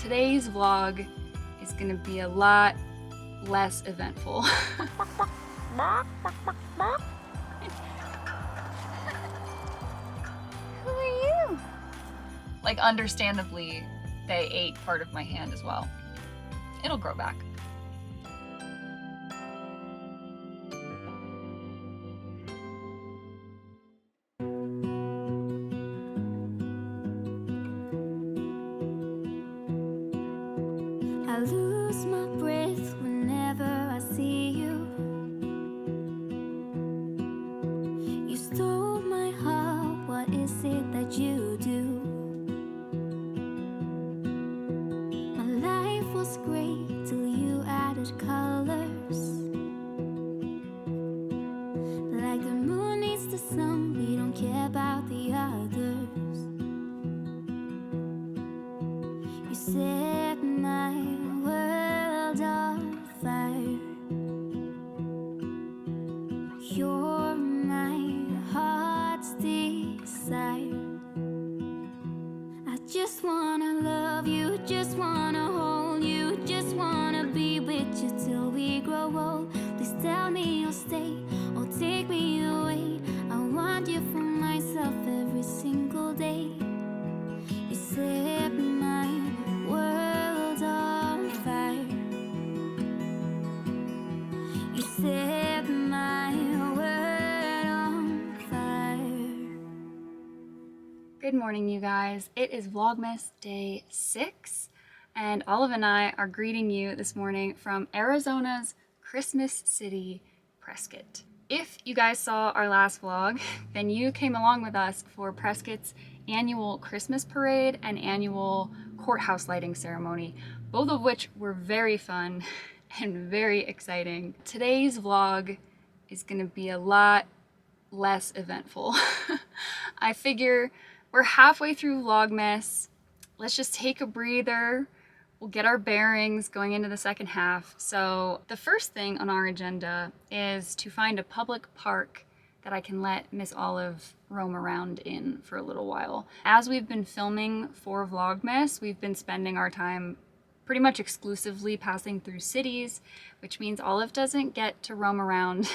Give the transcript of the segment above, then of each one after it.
Today's vlog is gonna be a lot less eventful. Who are you? Like, understandably, they ate part of my hand as well. It'll grow back. I lose my breath whenever I see you. You stole my heart, what is it that you do? My life was great till you added colors. Like the moon needs the sun, we don't care about the others. You set my world on fire. You're my heart's desire. I just wanna love you, just wanna hold you, just wanna be with you till we grow old. Please tell me you'll stay or take me away. I want you for myself every single day. You set my world on fire. You set my world on fire. Good morning, you guys. It is Vlogmas day 6, and Olive and I are greeting you this morning from Arizona's Christmas city, Prescott. If you guys saw our last vlog, then you came along with us for Prescott's annual Christmas parade and annual courthouse lighting ceremony, both of which were very fun and very exciting. Today's vlog is gonna be a lot less eventful. I figure we're halfway through Vlogmas. Let's just take a breather. We'll get our bearings going into the second half. So the first thing on our agenda is to find a public park that I can let Miss Olive roam around in for a little while. As we've been filming for Vlogmas, we've been spending our time pretty much exclusively passing through cities, which means Olive doesn't get to roam around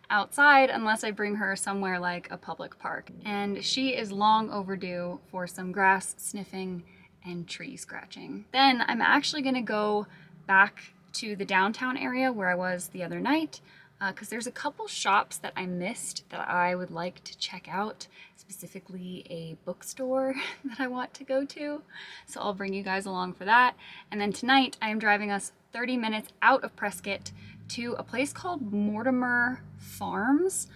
outside unless I bring her somewhere like a public park. And she is long overdue for some grass sniffing and tree scratching. Then I'm actually gonna go back to the downtown area where I was the other night, because there's a couple shops that I missed that I would like to check out, specifically a bookstore that I want to go to. So I'll bring you guys along for that. And then tonight I am driving us 30 minutes out of Prescott to a place called Mortimer Farms.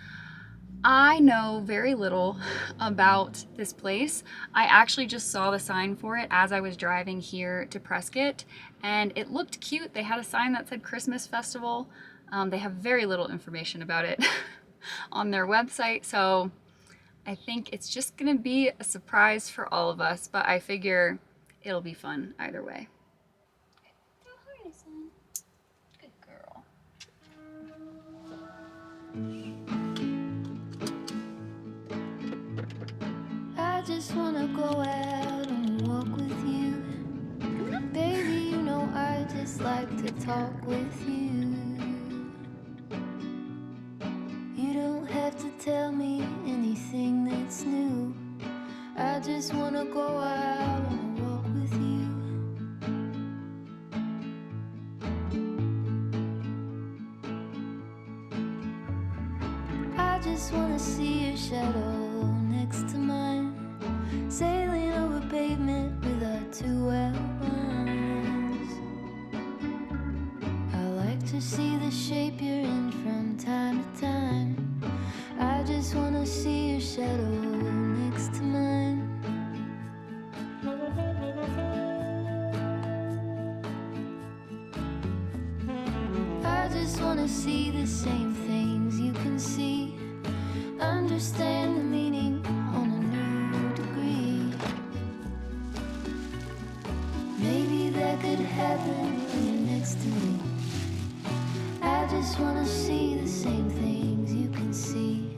I know very little about this place. I actually just saw the sign for it as I was driving here to Prescott, and it looked cute. They had a sign that said Christmas Festival. They have very little information about it on their website, so I think it's just gonna be a surprise for all of us, but I figure it'll be fun either way. Oh, hi, son. Good girl. I just wanna go out and walk with you. Baby, you know I just like to talk with you. You don't have to tell me anything that's new. I just wanna go out and walk with you. I just wanna see your shadow next to mine, sailing over pavement with our two elbows. I like to see the shape you're in from time to time. I just wanna see your shadow next to mine. I just wanna see the same things you can see, understand the meaning on a new degree. Maybe that could happen when you're next to me. I just wanna see the same things you can see.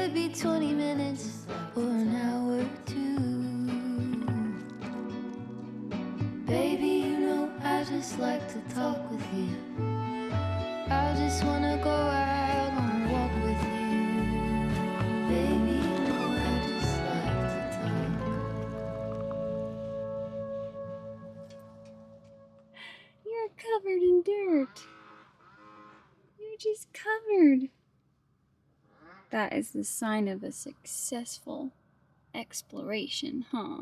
could be 20 minutes or an hour too. Baby, you know I just like to talk with you. I just wanna go out on a walk with you. Baby, you know I just like to talk. You're covered in dirt. You're just covered. That is the sign of a successful exploration, huh?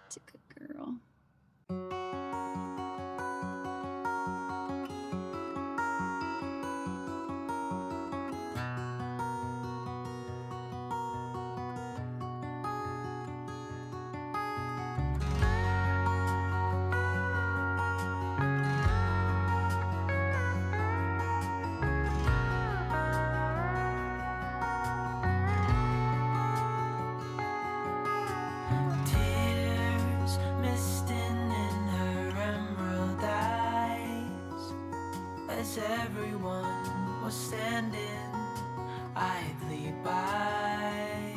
It's a good girl. Everyone was standing idly by,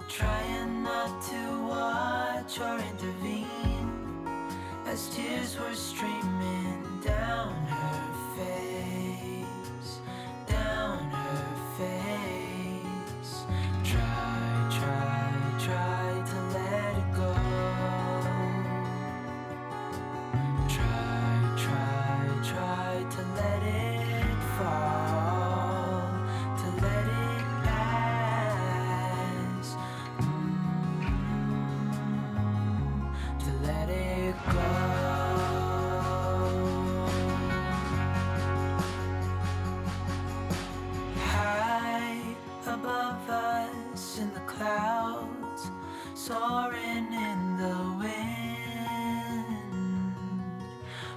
trying not to watch or intervene, as tears were streaming down her face, down her face. Try to let it go. Try to let it fall, to let it pass, to let it go. High above us in the clouds, soaring in the wind,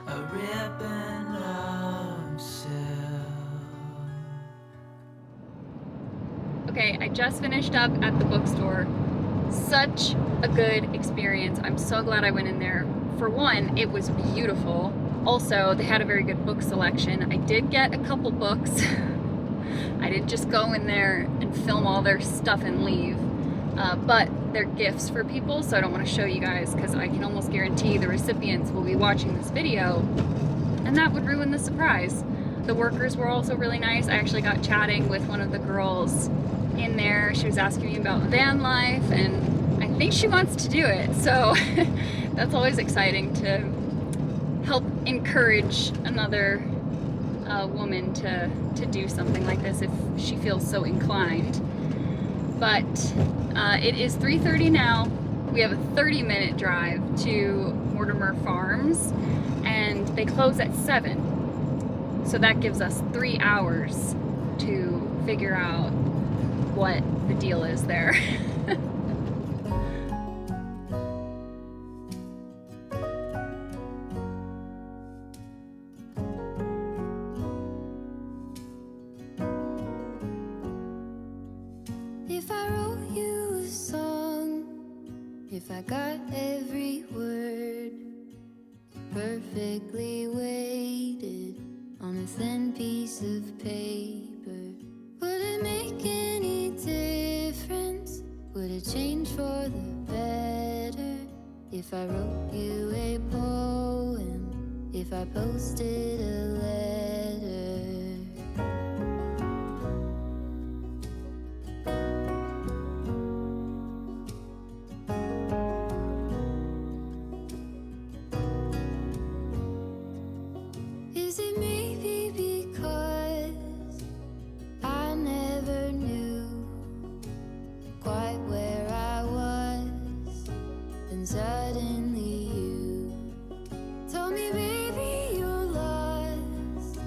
a ribbon of silk. Okay, I just finished up at the bookstore. Such a good experience. I'm so glad I went in there. For one, it was beautiful. Also, they had a very good book selection. I did get a couple books. I didn't just go in there and film all their stuff and leave. But they're gifts for people, so I don't want to show you guys because I can almost guarantee the recipients will be watching this video, and that would ruin the surprise. The workers were also really nice. I actually got chatting with one of the girls in there. She was asking me about van life, and I think she wants to do it, so that's always exciting to help encourage another woman to do something like this if she feels so inclined. But it is 3:30 now. We have a 30-minute drive to Mortimer Farms, and they close at 7. So that gives us 3 hours to figure out what the deal is there. If I wrote you a song, if I got every word perfectly weighted on a thin piece of paper, would it make any difference? Would it change for the better? If I wrote you a poem, if I posted a letter? Is it maybe because I never knew quite where I was, then suddenly you told me, baby, you're lost,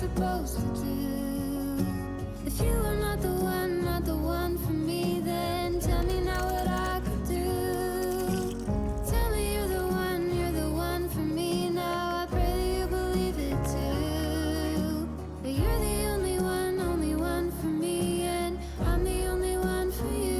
supposed to do? If you are not the one for me, then tell me now what I could do. Tell me you're the one for me now. I pray that you believe it too. That you're the only one for me, and I'm the only one for you.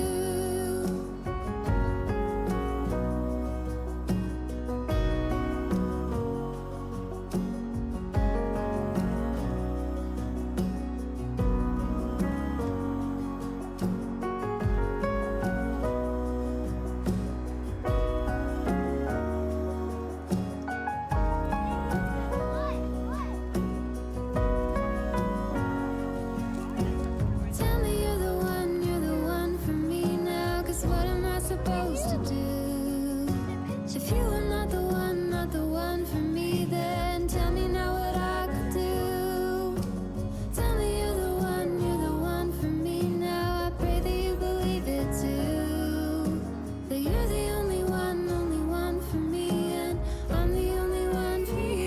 Tell me you're the one for me now, 'cause what am I supposed to do? If you are not the one for me, then tell me now what I could do. Tell me you're the one for me now. I pray that you believe it too. That you're the only one for me, and I'm the only one for you.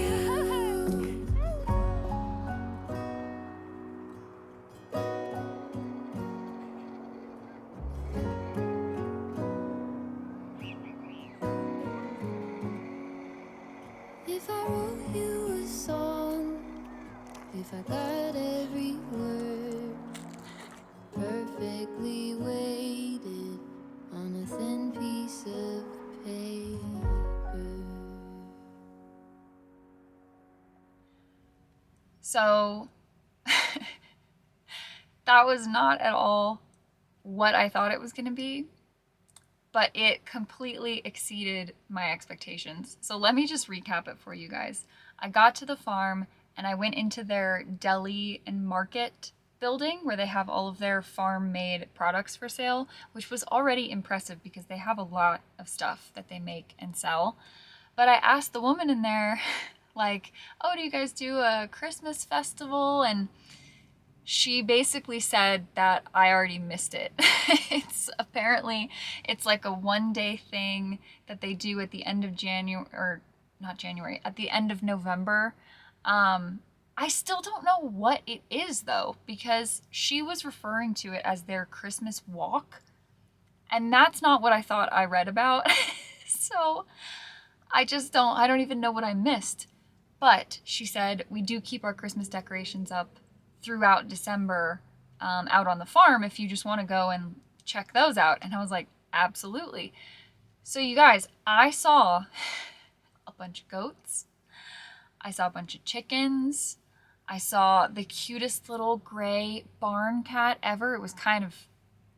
If I wrote you a song, if I got every word perfectly weighted on a thin piece of paper. So that was not at all what I thought it was going to be, but it completely exceeded my expectations. So let me just recap it for you guys. I got to the farm and I went into their deli and market building where they have all of their farm-made products for sale, which was already impressive because they have a lot of stuff that they make and sell. But I asked the woman in there, like, oh, do you guys do a Christmas festival? And she basically said that I already missed it. It's like a one-day thing that they do at the end of January, or not January, at the end of November. I still don't know what it is though, because she was referring to it as their Christmas walk, and that's not what I thought I read about. So I don't even know what I missed. But she said we do keep our Christmas decorations up throughout December, out on the farm if you just want to go and check those out. And I was like, absolutely. So you guys, I saw a bunch of goats. I saw a bunch of chickens. I saw the cutest little gray barn cat ever. It was kind of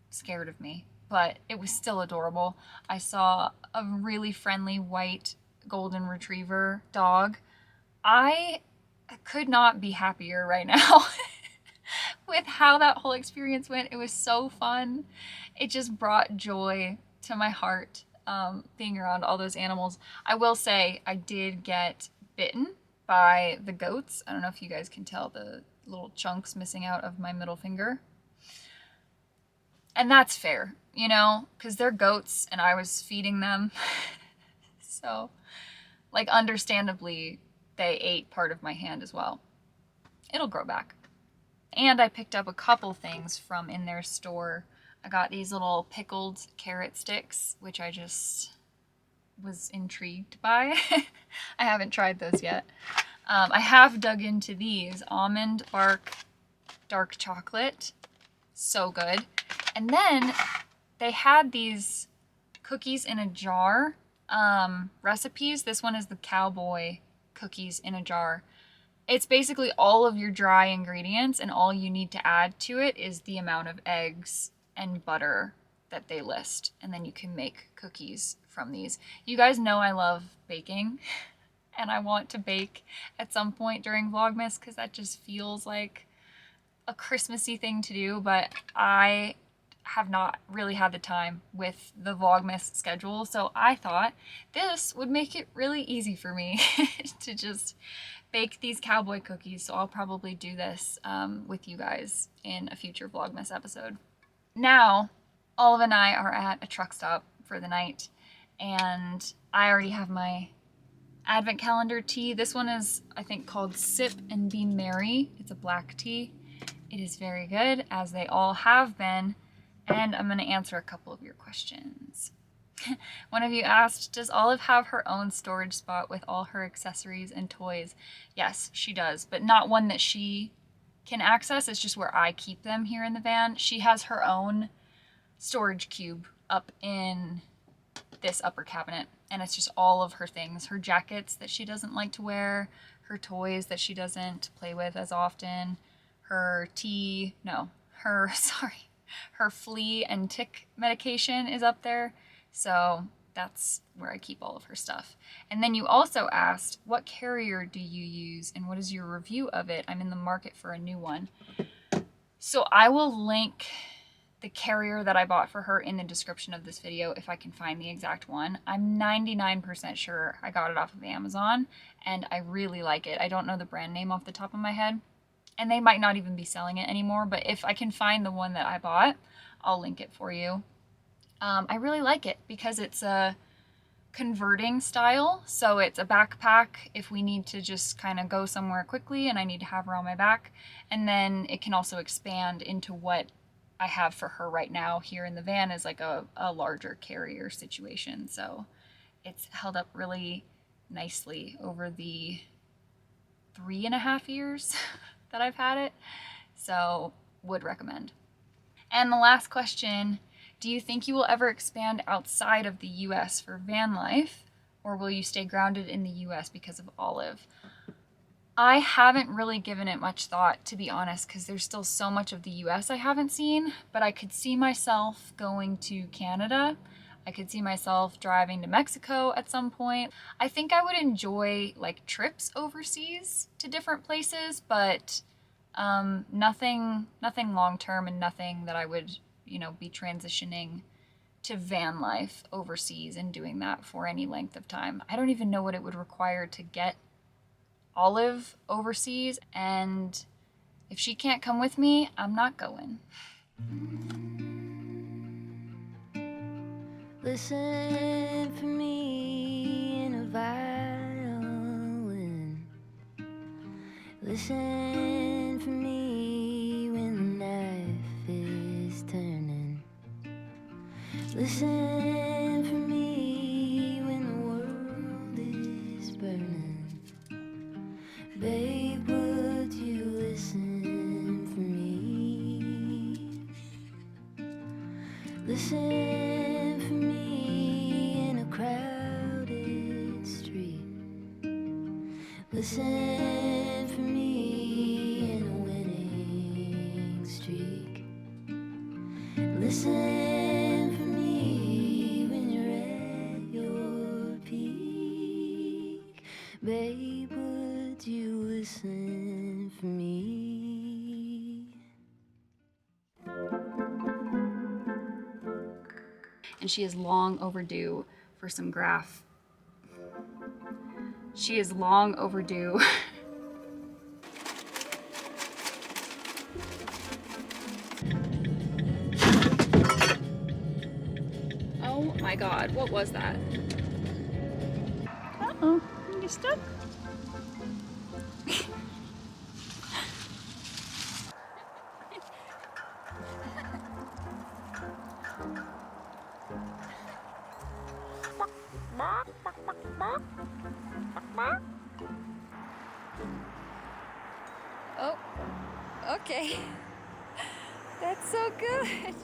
scared of me, but it was still adorable. I saw a really friendly white golden retriever dog. I could not be happier right now with how that whole experience went. It was so fun. It just brought joy to my heart, being around all those animals. I will say I did get bitten by the goats. I don't know if you guys can tell the little chunks missing out of my middle finger. And that's fair, you know, because they're goats and I was feeding them. So, like, understandably, they ate part of my hand as well. It'll grow back. And I picked up a couple things from in their store. I got these little pickled carrot sticks, which I just was intrigued by. I haven't tried those yet. I have dug into these almond bark dark chocolate. So good. And then they had these cookies in a jar recipes. This one is the cowboy cookies in a jar. It's basically all of your dry ingredients, and all you need to add to it is the amount of eggs and butter that they list, and then you can make cookies from these. You guys know I love baking, and I want to bake at some point during Vlogmas because that just feels like a Christmassy thing to do, but I have not really had the time with the Vlogmas schedule, so I thought this would make it really easy for me to just bake these cowboy cookies. So I'll probably do this with you guys in a future Vlogmas episode. Now, Olive and I are at a truck stop for the night, and I already have my advent calendar tea. This one is, I think, called Sip and Be Merry. It's a black tea. It is very good, as they all have been, and I'm going to answer a couple of your questions. One of you asked, does Olive have her own storage spot with all her accessories and toys? Yes, she does, but not one that she can access. It's just where I keep them here in the van. She has her own storage cube up in this upper cabinet, and it's just all of her things, her jackets that she doesn't like to wear, her toys that she doesn't play with as often, her her flea and tick medication is up there. So that's where I keep all of her stuff. And then you also asked, what carrier do you use and what is your review of it? I'm in the market for a new one. So I will link the carrier that I bought for her in the description of this video if I can find the exact one. I'm 99% sure I got it off of Amazon and I really like it. I don't know the brand name off the top of my head, and they might not even be selling it anymore, but if I can find the one that I bought, I'll link it for you. I really like it because it's a converting style. So it's a backpack if we need to just kind of go somewhere quickly and I need to have her on my back. And then it can also expand into what I have for her right now here in the van is like a larger carrier situation. So it's held up really nicely over the 3.5 years that I've had it. So would recommend. And the last question, do you think you will ever expand outside of the US for van life, or will you stay grounded in the US because of Olive? I haven't really given it much thought, to be honest, because there's still so much of the US I haven't seen, but I could see myself going to Canada. I could see myself driving to Mexico at some point. I think I would enjoy like trips overseas to different places, but nothing long-term and nothing that I would, be transitioning to van life overseas and doing that for any length of time. I don't even know what it would require to get Olive overseas, and if she can't come with me, I'm not going. Listen for me in a violin. Listen for me when the knife is turning. Listen for me when the world is burning. Babe, would you listen for me? Listen for me in a crowded street. Listen for me in a winning streak. Listen for me when you're at your peak. Babe, would you listen for me? And she is long overdue for some graph. She is long overdue. Oh my God, what was that? Uh-oh, you stuck? Oh, okay. That's so good.